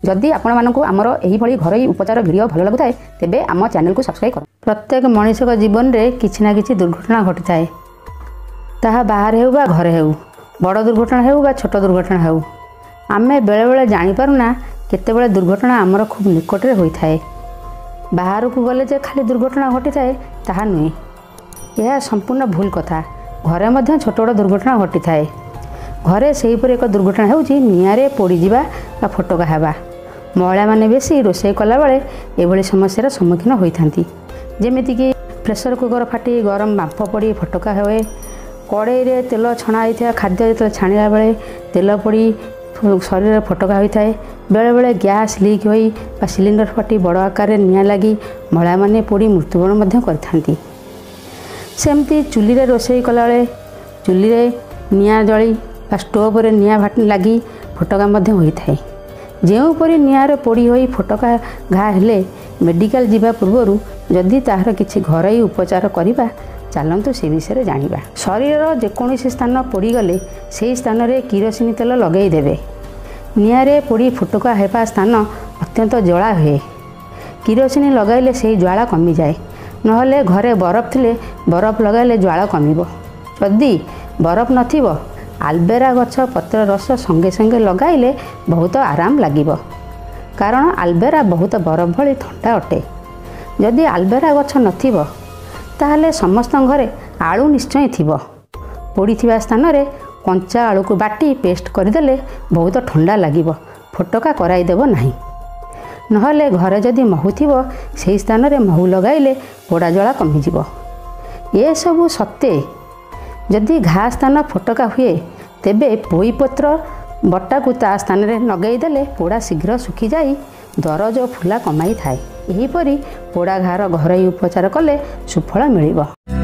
जदि आपको आमर यही घरोई उपचार वीडियो भल लगुए तेबे आम चैनल को सब्सक्राइब कर। प्रत्येक मनीष जीवन में किसी ना कि दुर्घटना घटी थाए, ताहा बाहर हो बा घरे हो, बड़ दुर्घटना हो बा छोट दुर्घटना हो, आमे बेले बेले जानीपारुना केतेबेले दुर्घटना आमर खूब निकट में होता है। बाहर को गले जे खाली दुर्घटना घटी थाए ताहा नुहे, यह संपूर्ण भूल कथा। घरे मध्य छोट बड़ दुर्घटना घटी थाए। घरे सेहीपरि एक दुर्घटना होउछि निआरे पोड़ी जिबा बा फटका हेबा। महिला माने बेसी रोषेई कला बेले एभली समस्यार सम्मुखीन होइथांती, जेमिति कि प्रेसर कुकर फाटी गरम बांफ पड़ी फटका हुए, कड़ई रे तेल छणा होइथा खाद्य जो छाणिला बेले तेल पड़ी शरीर फटका होता है। बेले बेले गैस लीक होई बा सिलिंडर फाटी बड़ आकार निआं लगी महिला माने पोड़ी मृत्युवरण मध्य करथांती। सेमती चुली रे रोषेई कला बेले चुली रे निआं जली बा स्टोव रे निआं लगी फटका मध्य होता है। जोपरी निआरे पोड़ी होई फटका घा हेले मेडिकल जीवा पूर्व जदि ताहार किछि घरोई उपचार करिबा चलतु से विषय जानिबा। शरीर जेकोसी स्थान पोड़ीगले से स्थान रे किरोसिन तेल लगई देबे। निआरे पोड़ी फुटका हेबा स्थान अत्यंत ज्वाला हुए, किरोसिन लगाइले से ज्वाला कमी जाए। नहले घरे बरफ थिले बरफ लगाइले ज्वाला कमिबो। जदि बरफ नथिबो आल्बेरा गछ पत्र रस संगे संगे लगाइले बहुत आराम लागिबो, कारण आल्बेरा बहुत बरफ भली ठंडा अटे। जदि आल्बेरा गछ नथिबो ताहले समस्त घरे आलू निश्चय थिबो। पोड़ी थिबा स्थान रे कंचा आलू को बाटी पेस्ट करदेले बहुत ठंडा लागिबो, फटका कराई देबो नाही। नहले घरे जदि महू थिबो सेही स्थान रे महू लगाइले पोड़ा ज्वाला कमी जिवो। ये सबु सत्य जदि घा स्थान फटका हुए तेबे पोईपत्र बट्टा को ता स्थान रे लगई देले पोड़ा शीघ्र सुखी जाई दरज फुला कमाई थाए। एहीपरि पोड़ा घार घरोई उपचार कले सुफल मिलिबो।